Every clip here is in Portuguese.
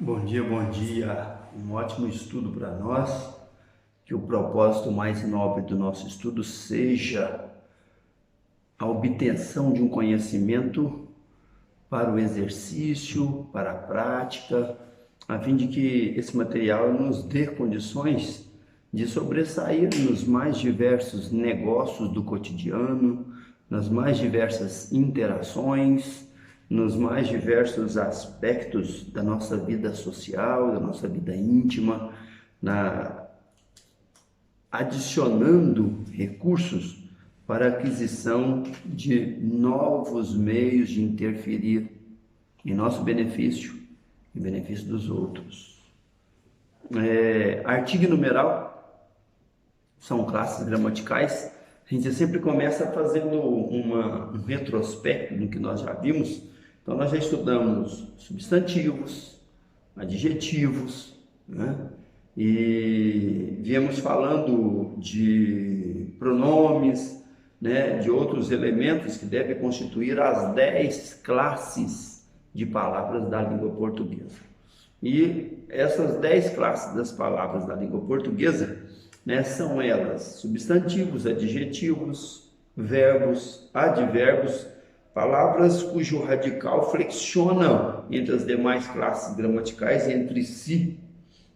Bom dia, bom dia. Um ótimo estudo para nós. Que o propósito mais nobre do nosso estudo seja a obtenção de um conhecimento para o exercício, para a prática, a fim de que esse material nos dê condições de sobressair nos mais diversos negócios do cotidiano, nas mais diversas interações, nos mais diversos aspectos da nossa vida social, da nossa vida íntima, adicionando recursos para a aquisição de novos meios de interferir em nosso benefício e benefício dos outros. Artigo e numeral são classes gramaticais. A gente sempre começa fazendo um retrospecto do que nós já vimos. Então, nós já estudamos substantivos, adjetivos, né? E viemos falando de pronomes, né? De outros elementos que devem constituir as 10 classes de palavras da língua portuguesa. E essas 10 classes das palavras da língua portuguesa, né, são elas substantivos, adjetivos, verbos, advérbios, palavras cujo radical flexiona entre as demais classes gramaticais entre si,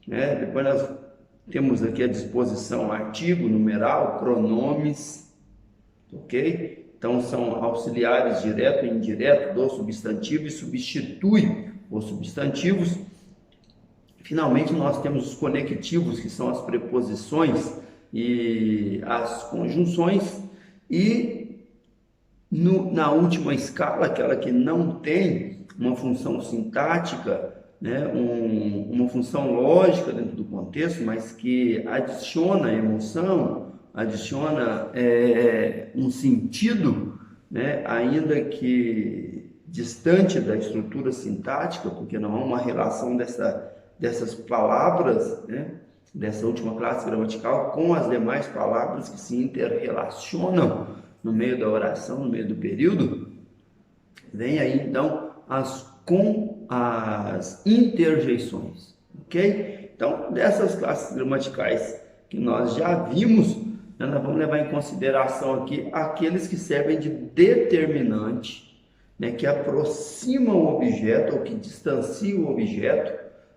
né? Depois nós temos aqui à disposição artigo, numeral, pronomes, ok? Então são auxiliares direto e indireto do substantivo e substitui os substantivos. Finalmente nós temos os conectivos, que são as preposições e as conjunções, e na última escala, aquela que não tem uma função sintática, né, uma função lógica dentro do contexto, mas que adiciona emoção, adiciona um sentido, né, ainda que distante da estrutura sintática, porque não há uma relação dessas palavras, né, dessa última classe gramatical com as demais palavras que se interrelacionam no meio da oração, no meio do período. Vem aí então as interjeições, ok? Então, dessas classes gramaticais que nós já vimos, nós vamos levar em consideração aqui aqueles que servem de determinante, né, que aproximam o objeto ou que distanciam o objeto,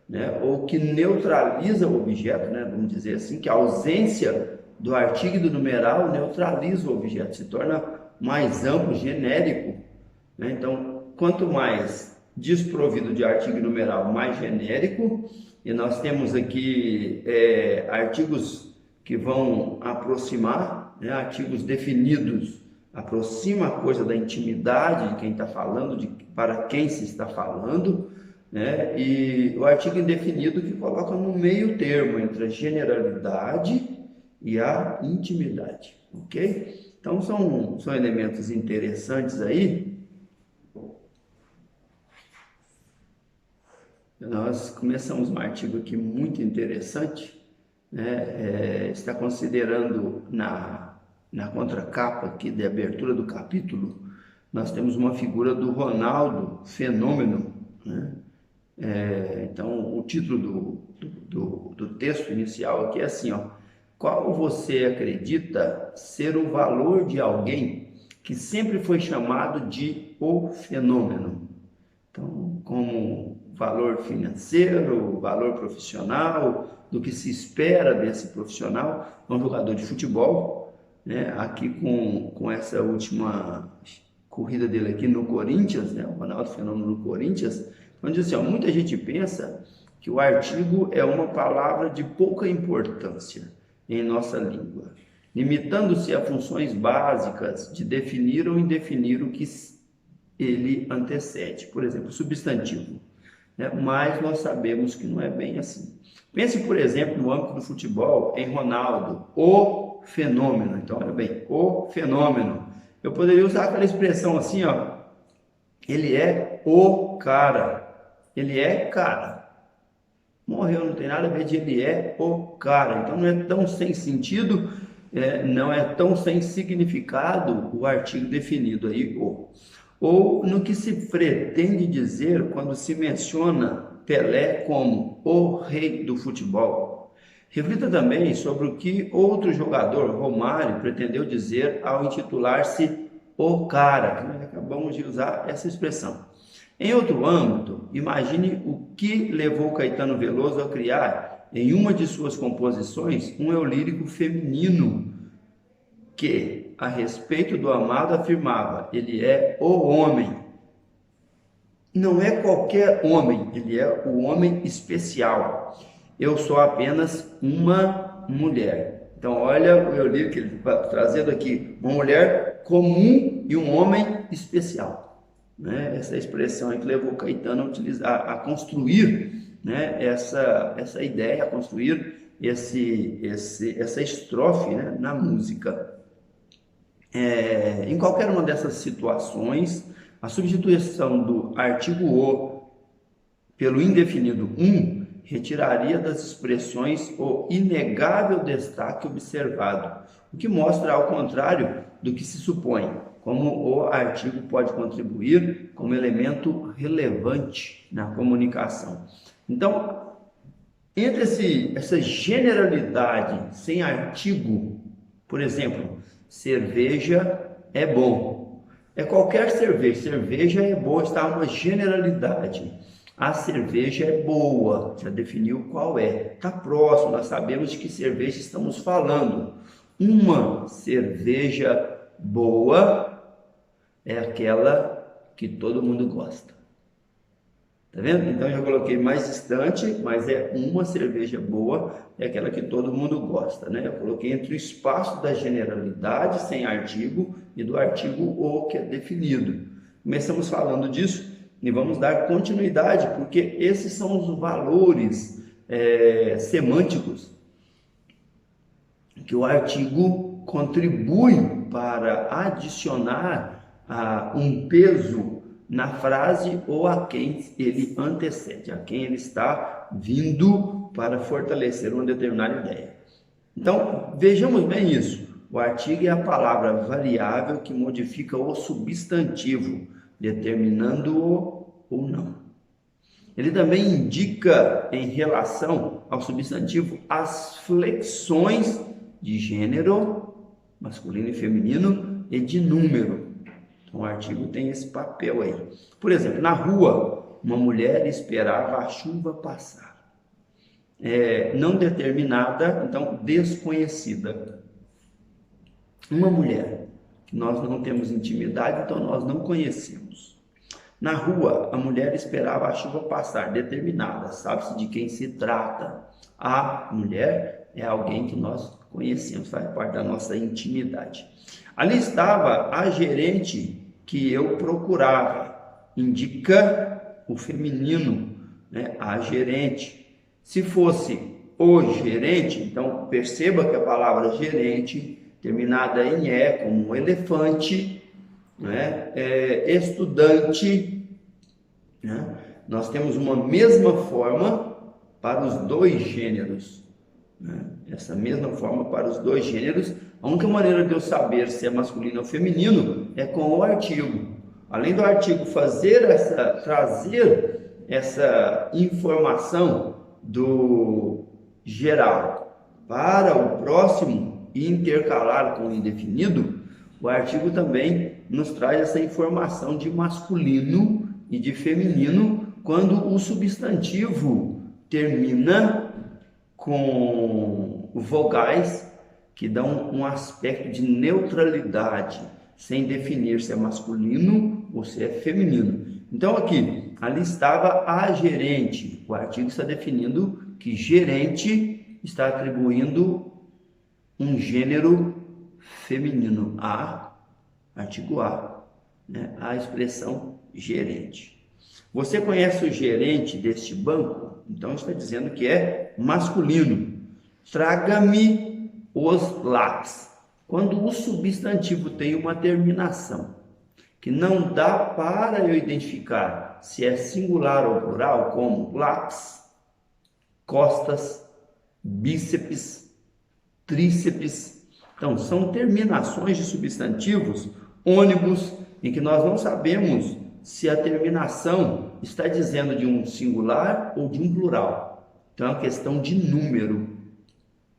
né, ou que neutraliza o objeto, né, vamos dizer assim, que a ausência do artigo e do numeral neutraliza o objeto, se torna mais amplo, genérico, né? Então, quanto mais desprovido de artigo e numeral, mais genérico. E nós temos aqui artigos que vão aproximar, né? Artigos definidos aproxima a coisa da intimidade de quem está falando, para quem se está falando, né? E o artigo indefinido que coloca no meio termo entre a generalidade e a intimidade, ok? Então são elementos interessantes aí. Nós começamos um artigo aqui muito interessante, né? Está considerando na contracapa aqui de abertura do capítulo, nós temos uma figura do Ronaldo Fenômeno, né? Então o título do texto inicial aqui é assim, ó: qual você acredita ser o valor de alguém que sempre foi chamado de o fenômeno? Então, como valor financeiro, valor profissional, do que se espera desse profissional, um jogador de futebol, né? Aqui com essa última corrida dele aqui no Corinthians, né? O Ronaldo Fenômeno no Corinthians, onde assim, ó, muita gente pensa que o artigo é uma palavra de pouca importância em nossa língua, limitando-se a funções básicas de definir ou indefinir o que ele antecede, por exemplo, substantivo, né? Mas nós sabemos que não é bem assim. Pense, por exemplo, no âmbito do futebol, em Ronaldo, o fenômeno. Então, olha bem, o fenômeno. Eu poderia usar aquela expressão assim, ó: ele é o cara. Ele é cara. Morreu, não tem nada a ver de ele é o cara. Então não é tão sem sentido, não é tão sem significado o artigo definido aí, ou no que se pretende dizer quando se menciona Pelé como o rei do futebol? Reflita também sobre o que outro jogador, Romário, pretendeu dizer ao intitular-se o cara, que nós acabamos de usar essa expressão. Em outro âmbito, imagine o que levou Caetano Veloso a criar, em uma de suas composições, um eu lírico feminino que, a respeito do amado, afirmava: ele é o homem. Não é qualquer homem, ele é o homem especial. Eu sou apenas uma mulher. Então, olha o eu lírico que ele está trazendo aqui: uma mulher comum e um homem especial. Né? Essa expressão que levou Caetano a utilizar, a construir, né? essa ideia, a construir essa estrofe, né? Na música. Em qualquer uma dessas situações, a substituição do artigo o pelo indefinido um retiraria das expressões o inegável destaque observado, o que mostra ao contrário do que se supõe, como o artigo pode contribuir como elemento relevante na comunicação. Então, entre essa generalidade sem artigo, por exemplo, cerveja é bom. É qualquer cerveja. Cerveja é boa, está uma generalidade. A cerveja é boa, já definiu qual é. Está próximo, nós sabemos de que cerveja estamos falando. Uma cerveja boa é aquela que todo mundo gosta. Tá vendo? Então eu já coloquei mais distante, mas é uma cerveja boa, é aquela que todo mundo gosta, né? Eu coloquei entre o espaço da generalidade sem artigo e do artigo o que é definido. Começamos falando disso e vamos dar continuidade, porque esses são os valores semânticos que o artigo contribui para adicionar um peso na frase ou a quem ele antecede, a quem ele está vindo para fortalecer uma determinada ideia. Então, vejamos bem isso. O artigo é a palavra variável que modifica o substantivo, determinando-o ou não. Ele também indica, em relação ao substantivo, as flexões de gênero, masculino e feminino, e de número. Então, o artigo tem esse papel aí. Por exemplo, na rua, uma mulher esperava a chuva passar. Não determinada, então desconhecida. Uma mulher que nós não temos intimidade, então nós não conhecemos. Na rua, a mulher esperava a chuva passar, determinada, sabe-se de quem se trata. A mulher é alguém que nós conhecemos, faz parte da nossa intimidade. Ali estava a gerente que eu procurava, indica o feminino, né? A gerente. Se fosse o gerente, então perceba que a palavra gerente, terminada em E, como um elefante, né? Estudante, né? Nós temos uma mesma forma para os dois gêneros, né? Essa mesma forma para os dois gêneros. A única maneira de eu saber se é masculino ou feminino é com o artigo. Além do artigo trazer essa informação do geral para o próximo e intercalar com o indefinido, o artigo também nos traz essa informação de masculino e de feminino quando o substantivo termina com vogais que dão um aspecto de neutralidade, sem definir se é masculino ou se é feminino. Então aqui, ali estava a gerente. O artigo está definindo que gerente está atribuindo um gênero feminino, artigo A, né? A expressão gerente. Você conhece o gerente deste banco? Então está dizendo que é masculino. Traga-me os lápis. Quando o substantivo tem uma terminação que não dá para eu identificar se é singular ou plural, como lápis, costas, bíceps, tríceps. Então, são terminações de substantivos ônibus em que nós não sabemos se a terminação está dizendo de um singular ou de um plural. Então é uma questão de número.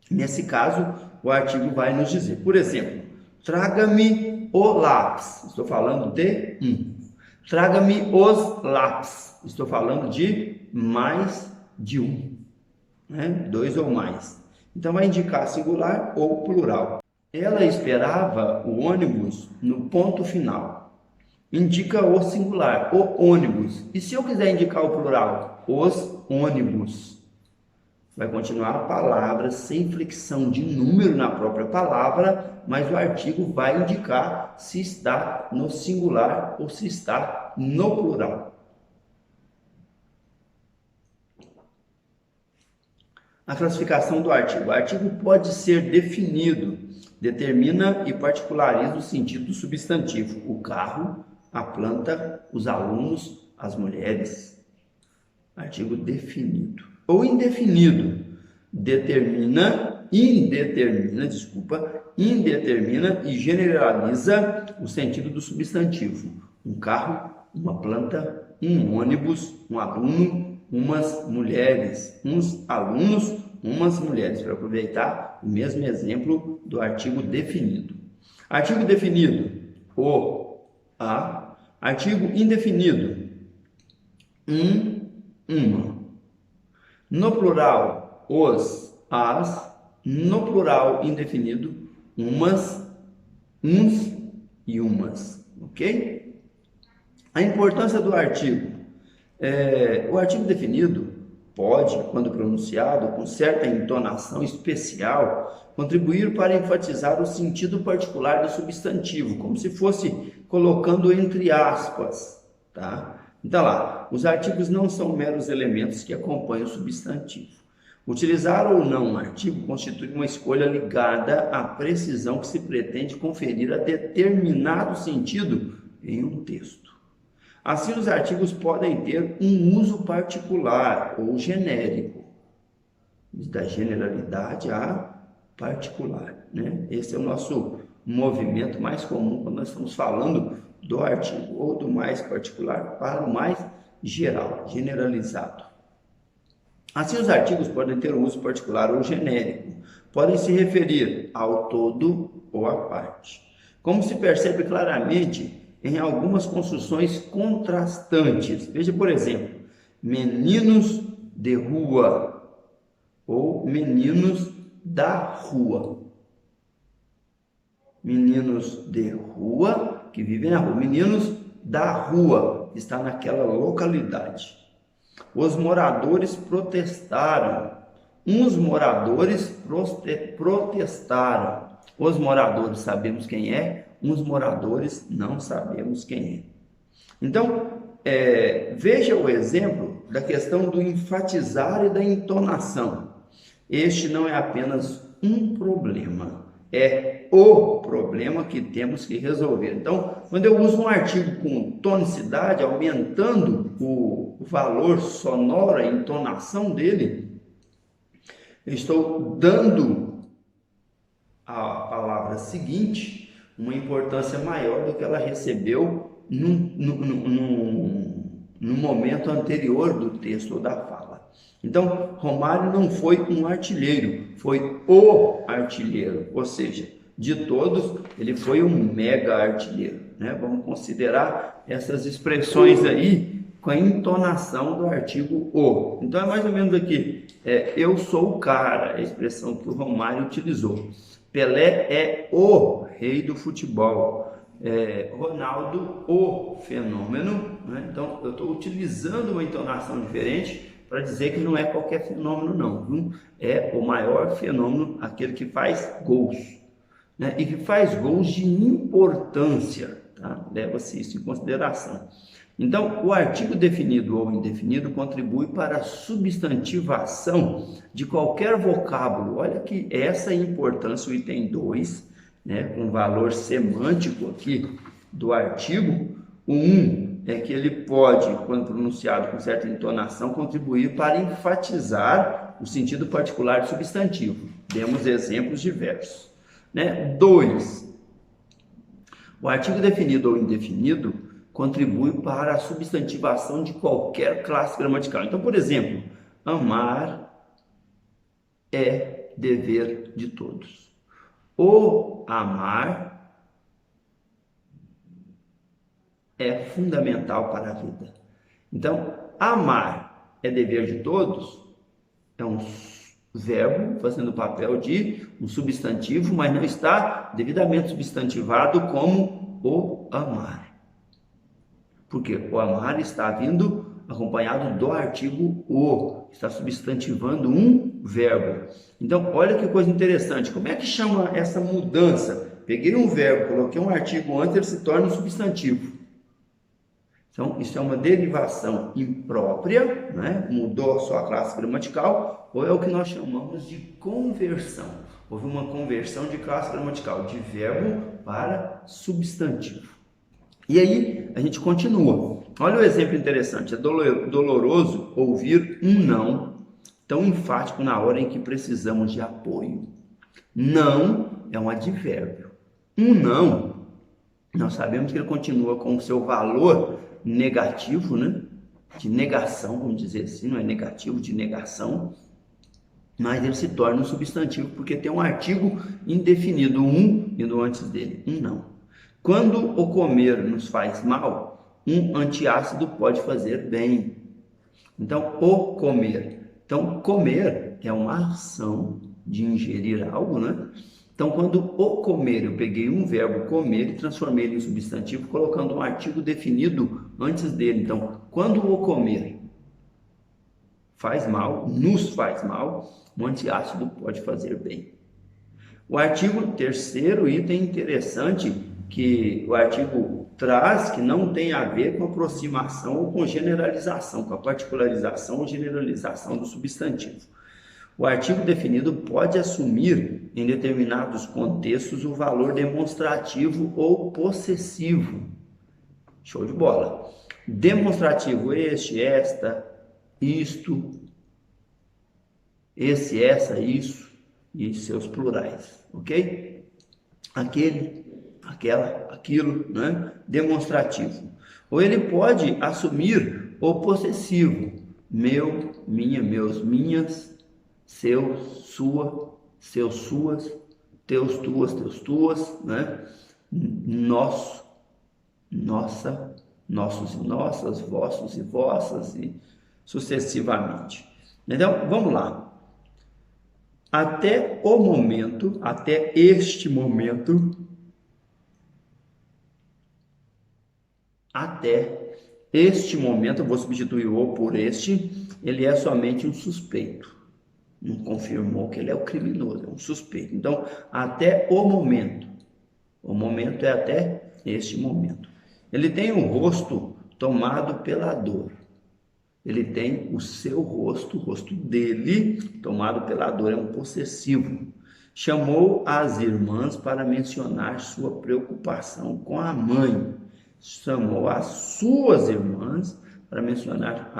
Nesse caso, o artigo vai nos dizer, por exemplo, traga-me o lápis. Estou falando de um. Traga-me os lápis. Estou falando de mais de um, né? Dois ou mais. Então vai indicar singular ou plural. Ela esperava o ônibus no ponto final. Indica o singular, o ônibus. E se eu quiser indicar o plural? Os ônibus. Vai continuar a palavra sem flexão de número na própria palavra, mas o artigo vai indicar se está no singular ou se está no plural. A classificação do artigo. O artigo pode ser definido, determina e particulariza o sentido do substantivo: o carro, a planta, os alunos, as mulheres. Artigo definido. Ou indefinido, indetermina e generaliza o sentido do substantivo: um carro, uma planta, um ônibus, um aluno, umas mulheres, uns alunos, umas mulheres, para aproveitar o mesmo exemplo do artigo definido. Artigo definido: o, a. Artigo indefinido: uma. No plural, os, as. No plural indefinido, umas, uns e umas. Ok? A importância do artigo. O artigo definido pode, quando pronunciado com certa entonação especial, contribuir para enfatizar o sentido particular do substantivo, como se fosse colocando entre aspas, tá? Então lá, os artigos não são meros elementos que acompanham o substantivo. Utilizar ou não um artigo constitui uma escolha ligada à precisão que se pretende conferir a determinado sentido em um texto. Assim, os artigos podem ter um uso particular ou genérico, da generalidade a particular, né? Esse é o nosso movimento mais comum quando nós estamos falando do artigo, ou do mais particular para o mais geral, generalizado. Assim, os artigos podem ter um uso particular ou genérico, podem se referir ao todo ou à parte. Como se percebe claramente em algumas construções contrastantes. Veja, por exemplo, meninos de rua ou meninos da rua. Meninos de rua que vivem na rua. Meninos da rua, que está naquela localidade. Os moradores protestaram. Uns moradores protestaram. Os moradores sabemos quem é, uns moradores não sabemos quem é. Então, veja o exemplo da questão do enfatizar e da entonação. Este não é apenas um problema, é o problema que temos que resolver. Então, quando eu uso um artigo com tonicidade, aumentando o valor sonoro, a entonação dele, eu estou dando a palavra seguinte uma importância maior do que ela recebeu no momento anterior do texto ou da fala. Então, Romário não foi um artilheiro, foi o artilheiro, ou seja, de todos, ele foi um mega artilheiro, né? Vamos considerar essas expressões aí com a entonação do artigo o. Então, é mais ou menos aqui, eu sou o cara, a expressão que o Romário utilizou. Pelé é o rei do futebol. Ronaldo, o fenômeno, né? Então, eu estou utilizando uma entonação diferente para dizer que não é qualquer fenômeno, não, viu? É o maior fenômeno, aquele que faz gols, né? E que faz gols de importância, tá? Leva-se isso em consideração. Então, o artigo definido ou indefinido contribui para a substantivação de qualquer vocábulo. Olha que essa importância, o item 2, né, com valor semântico aqui do artigo. O 1 é que ele pode, quando pronunciado com certa entonação, contribuir para enfatizar o sentido particular do substantivo. Demos exemplos diversos, né? 2. O artigo definido ou indefinido contribui para a substantivação de qualquer classe gramatical. Então, por exemplo, amar é dever de todos. O amar é fundamental para a vida. Então, amar é dever de todos é um verbo fazendo o papel de um substantivo, mas não está devidamente substantivado como o amar. Porque o amar está vindo acompanhado do artigo o, está substantivando um verbo. Então, olha que coisa interessante. Como é que chama essa mudança? Peguei um verbo, coloquei um artigo antes, ele se torna um substantivo. Então, isso é uma derivação imprópria, né? Mudou a sua classe gramatical, ou é o que nós chamamos de conversão. Houve uma conversão de classe gramatical, de verbo para substantivo. E aí, a gente continua. Olha o exemplo interessante. É doloroso ouvir um não tão enfático na hora em que precisamos de apoio. Não é um advérbio. Um não, nós sabemos que ele continua com o seu valor negativo, né? De negação, vamos dizer assim, não é negativo, de negação, mas ele se torna um substantivo porque tem um artigo indefinido, um, indo antes dele, um não. Quando o comer nos faz mal, um antiácido pode fazer bem. Então, o comer. Então, comer é uma ação de ingerir algo, né? Então, quando o comer, eu peguei um verbo comer e transformei ele em substantivo, colocando um artigo definido antes dele. Então, quando o comer faz mal, nos faz mal, um antiácido pode fazer bem. O artigo, terceiro item interessante, que o artigo traz, que não tem a ver com aproximação ou com generalização, com a particularização ou generalização do substantivo. O artigo definido pode assumir, em determinados contextos, o valor demonstrativo ou possessivo. Show de bola. Demonstrativo este, esta, isto, esse, essa, isso e seus plurais, ok? Aquele, aquela, aquilo, né? Demonstrativo. Ou ele pode assumir o possessivo. Meu, minha, meus, minhas, seu, sua, seus, suas, teus, tuas, né? Nosso, nossa, nossos e nossas, vossos e vossas, e sucessivamente. Então, vamos lá. Até o momento, até este momento, eu vou substituir o por este, ele é somente um suspeito. Não confirmou que ele é o criminoso, é um suspeito. Então, até o momento é até este momento. Ele tem o rosto tomado pela dor. Ele tem o seu rosto, o rosto dele, tomado pela dor, é um possessivo. Chamou as irmãs para mencionar sua preocupação com a mãe. Chamou as suas irmãs para mencionar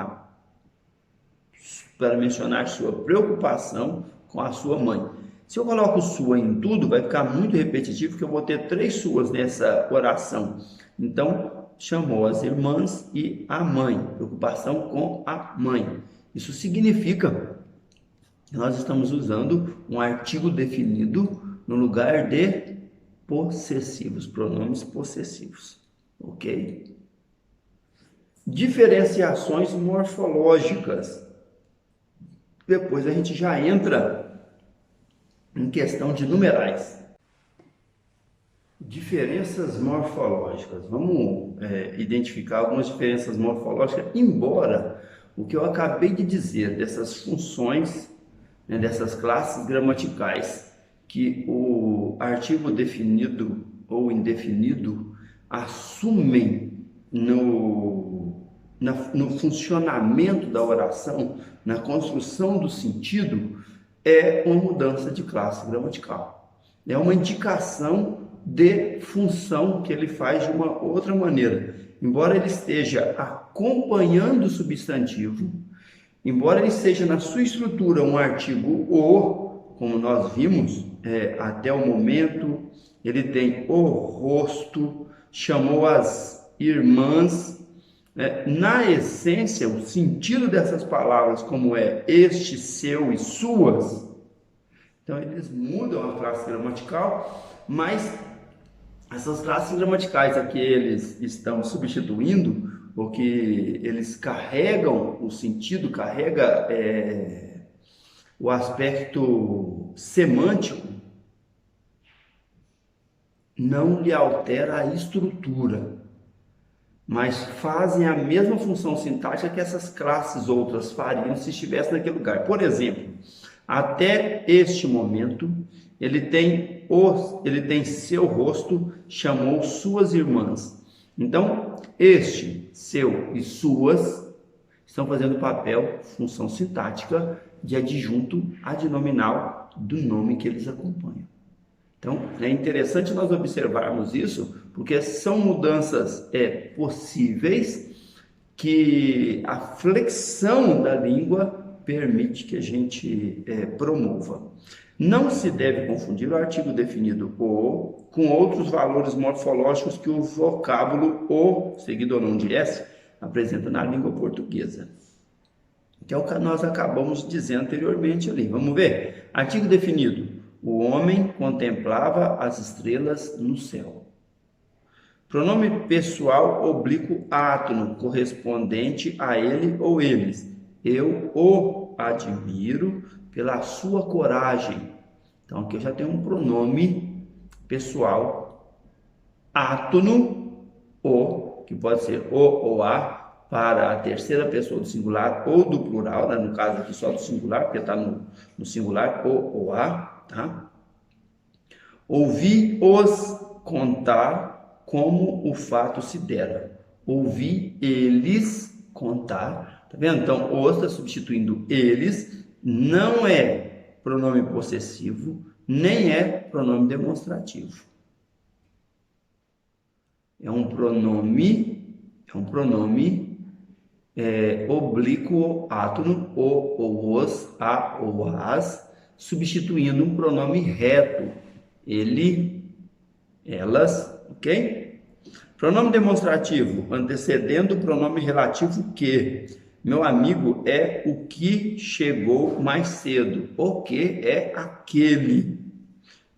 sua preocupação com a sua mãe. Se eu coloco sua em tudo, vai ficar muito repetitivo, porque eu vou ter 3 suas nessa oração. Então, chamou as irmãs e a mãe, preocupação com a mãe. Isso significa que nós estamos usando um artigo definido no lugar de possessivos, pronomes possessivos, ok? Diferenciações morfológicas. Depois a gente já entra em questão de numerais. Diferenças morfológicas. Vamos identificar algumas diferenças morfológicas, embora o que eu acabei de dizer dessas funções, né, dessas classes gramaticais, que o artigo definido ou indefinido assumem no funcionamento da oração, na construção do sentido, é uma mudança de classe gramatical. É uma indicação de função que ele faz de uma outra maneira. Embora ele esteja acompanhando o substantivo, embora ele seja na sua estrutura um artigo o, como nós vimos, até o momento, ele tem o rosto, chamou as irmãs, né? Na essência, o sentido dessas palavras, como é este, seu e suas, então eles mudam a classe gramatical, mas essas classes gramaticais a que eles estão substituindo, porque eles carregam o sentido, carrega o aspecto semântico, não lhe altera a estrutura, mas fazem a mesma função sintática que essas classes outras fariam se estivesse naquele lugar. Por exemplo, até este momento, ele tem seu rosto, chamou suas irmãs. Então, este, seu e suas estão fazendo papel, função sintática de adjunto adnominal do nome que eles acompanham. Então, é interessante nós observarmos isso, porque são mudanças possíveis que a flexão da língua permite que a gente promova. Não se deve confundir o artigo definido o com outros valores morfológicos que o vocábulo o, seguido ou não de s, apresenta na língua portuguesa. Que é o que nós acabamos de dizer anteriormente ali. Vamos ver? Artigo definido. O homem contemplava as estrelas no céu. Pronome pessoal oblíquo átono, correspondente a ele ou eles. Eu o admiro pela sua coragem. Então, aqui eu já tenho um pronome pessoal átono, o, que pode ser o ou a, para a terceira pessoa do singular ou do plural, né? No caso aqui só do singular, porque está no singular, o ou a. Tá? Ouvi-os contar como o fato se dera. Ouvi eles contar. Tá vendo? Então, os está substituindo eles, não é pronome possessivo, nem é pronome demonstrativo. É um pronome oblíquo átono, o ou os, a ou as, substituindo um pronome reto, ele, elas, ok? Pronome demonstrativo, antecedendo o pronome relativo que. Meu amigo é o que chegou mais cedo, o que é aquele.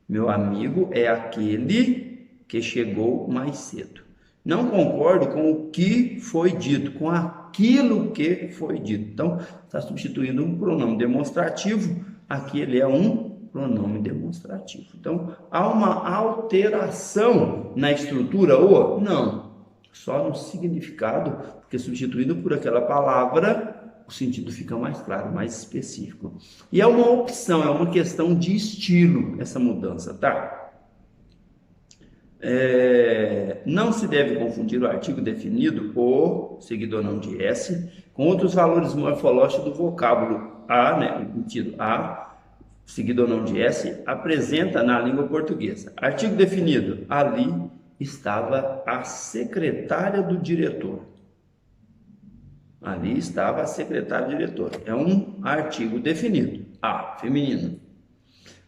Meu amigo é aquele que chegou mais cedo. Não concordo com o que foi dito, com aquilo que foi dito. Então, está substituindo um pronome demonstrativo. Aqui ele é um pronome demonstrativo. Então, há uma alteração na estrutura ou não, só no significado, porque substituído por aquela palavra, o sentido fica mais claro, mais específico. E é uma opção, é uma questão de estilo essa mudança, tá? Não se deve confundir o artigo definido, o, seguido ou não de s, com outros valores morfológicos do vocábulo a, né, a, seguido ou não de s, apresenta na língua portuguesa. Artigo definido, ali estava a secretária do diretor. Ali estava a secretária do diretor. É um artigo definido, a, feminino.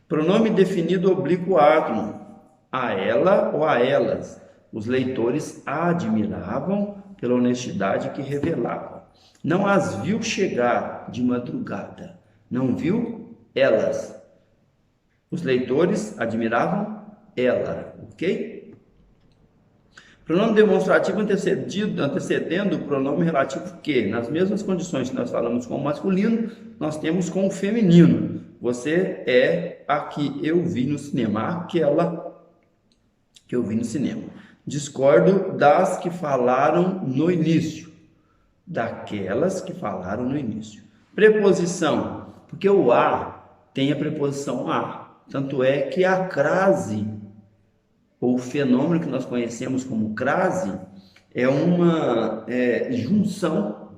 Pronome definido oblíquo átono, a ela ou a elas. Os leitores a admiravam pela honestidade que revelava. Não as viu chegar de madrugada. Não viu elas. Os leitores admiravam ela, ok? Pronome demonstrativo antecedendo o pronome relativo que. Nas mesmas condições que nós falamos com o masculino, nós temos com o feminino. Você é a que eu vi no cinema, aquela que eu vi no cinema. Discordo das que falaram no início, daquelas que falaram no início. Preposição, porque o a tem a preposição a, tanto é que a crase, ou fenômeno que nós conhecemos como crase, é uma junção,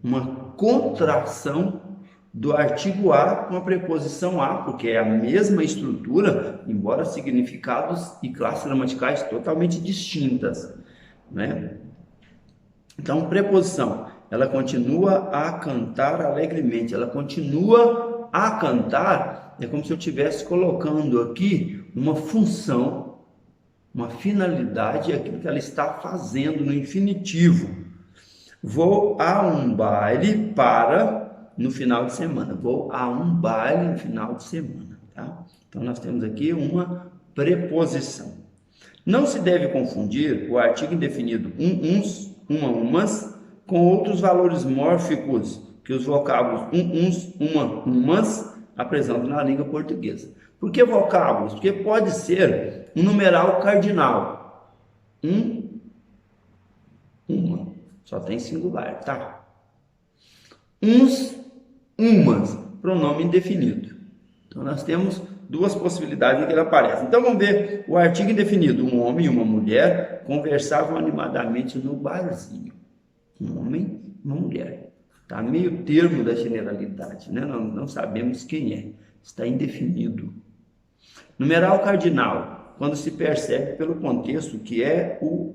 uma contração do artigo a com a preposição a, porque é a mesma estrutura, embora significados e classes gramaticais totalmente distintas, né? Então, preposição, ela continua a cantar alegremente, ela continua a cantar, é como se eu estivesse colocando aqui uma função uma finalidade, é aquilo que ela está fazendo no infinitivo. Vou a um baile no final de semana. Vou a um baile no final de semana, tá? Então, nós temos aqui uma preposição. Não se deve confundir o artigo indefinido uns, umas, com outros valores mórficos que os vocábulos uns, umas apresentam na língua portuguesa. Por que vocábulos? Porque pode ser um numeral cardinal. Uma. Só tem singular, tá? Uns, umas. Pronome indefinido. Então, nós temos duas possibilidades em que ele aparece. Então, vamos ver o artigo indefinido. Um homem e uma mulher conversavam animadamente no barzinho. Um homem e uma mulher. Está meio termo da generalidade, né? Não sabemos quem é. Está indefinido. Numeral cardinal, quando se percebe pelo contexto que é o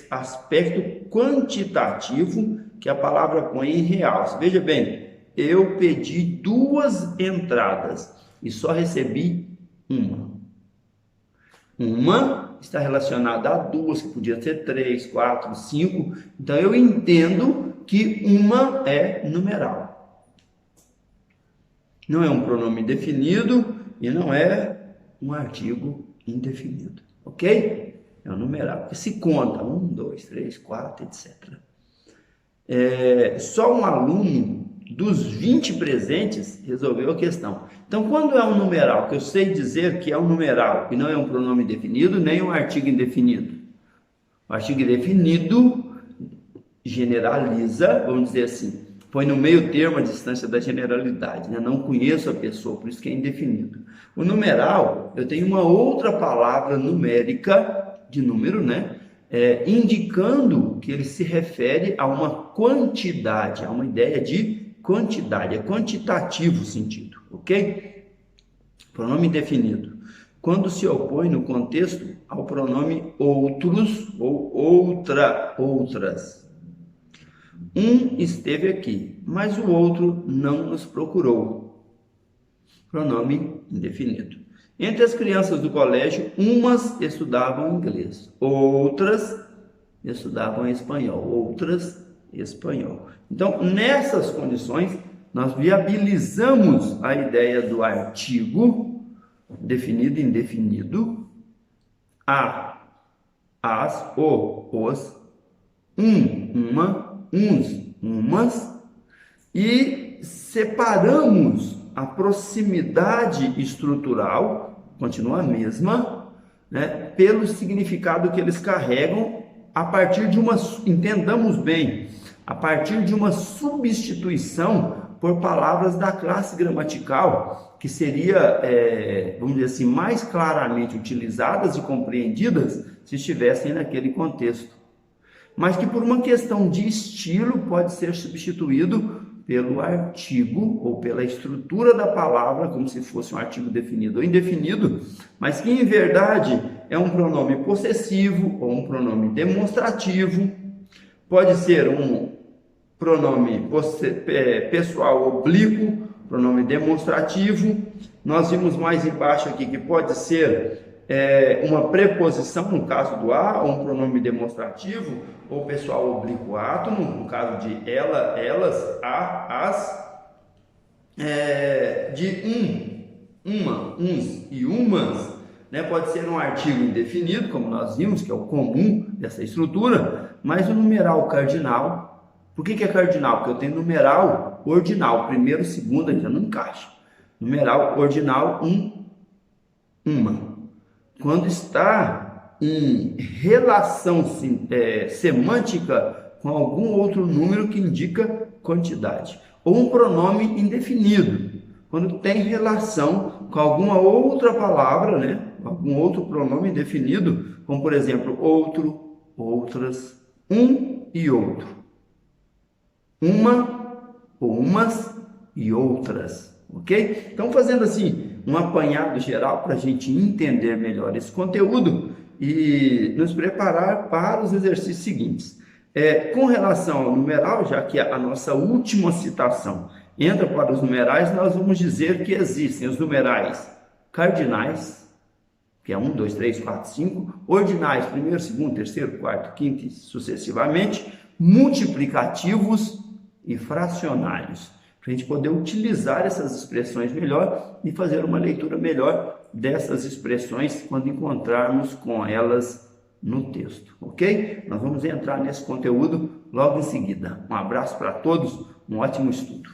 aspecto quantitativo que a palavra põe em realce. Veja bem, eu pedi 2 entradas e só recebi uma. Uma está relacionada a 2, que podia ser 3, 4, 5. Então, eu entendo que uma é numeral. Não é um pronome definido e não é um artigo indefinido, ok? É um numeral, que se conta, 1, 2, 3, 4, etc. Só um aluno dos 20 presentes resolveu a questão. Então, quando é um numeral, que eu sei dizer que é um numeral e não é um pronome definido, nem um artigo indefinido. O artigo indefinido generaliza, vamos dizer assim, põe no meio termo a distância da generalidade, né? Não conheço a pessoa, por isso que é indefinido. O numeral, eu tenho uma outra palavra numérica, de número, né? Indicando que ele se refere a uma quantidade, a uma ideia de quantidade, é quantitativo o sentido, ok? Pronome indefinido. Quando se opõe no contexto ao pronome outros ou outras. Um esteve aqui, mas o outro não nos procurou. Pronome indefinido. Entre as crianças do colégio, umas estudavam inglês, outras estudavam espanhol, outras espanhol. Então, nessas condições, nós viabilizamos a ideia do artigo definido e indefinido, a, as, o, os, uma, uns, umas, e separamos a proximidade estrutural, continua a mesma, né, pelo significado que eles carregam a partir de uma, entendamos bem, a partir de uma substituição por palavras da classe gramatical, que seria, vamos dizer assim, mais claramente utilizadas e compreendidas se estivessem naquele contexto. Mas que por uma questão de estilo pode ser substituído pelo artigo ou pela estrutura da palavra, como se fosse um artigo definido ou indefinido, mas que em verdade é um pronome possessivo ou um pronome demonstrativo, pode ser um pronome pessoal oblíquo, pronome demonstrativo. Nós vimos mais embaixo aqui que pode ser uma preposição, no caso do a, ou um pronome demonstrativo, ou pessoal oblíquo átomo, no caso de ela, elas, a, as, de uma, uns e umas, né? Pode ser um artigo indefinido, como nós vimos, que é o comum dessa estrutura, mas o numeral cardinal. Por que é cardinal? Porque eu tenho numeral ordinal, primeiro, segundo, ainda não encaixa. Numeral ordinal, uma. Quando está em relação semântica com algum outro número que indica quantidade. Ou um pronome indefinido, quando tem relação com alguma outra palavra, né? Algum outro pronome indefinido, como por exemplo, outro, outras, um e outro. Uma, umas e outras, ok? Então, fazendo assim um apanhado geral para a gente entender melhor esse conteúdo e nos preparar para os exercícios seguintes. Com relação ao numeral, já que a nossa última citação entra para os numerais, nós vamos dizer que existem os numerais cardinais, que é 1, 2, 3, 4, 5, ordinais, primeiro, segundo, terceiro, quarto, quinto e sucessivamente, multiplicativos e fracionários, para a gente poder utilizar essas expressões melhor e fazer uma leitura melhor dessas expressões quando encontrarmos com elas no texto, ok? Nós vamos entrar nesse conteúdo logo em seguida. Um abraço para todos, um ótimo estudo.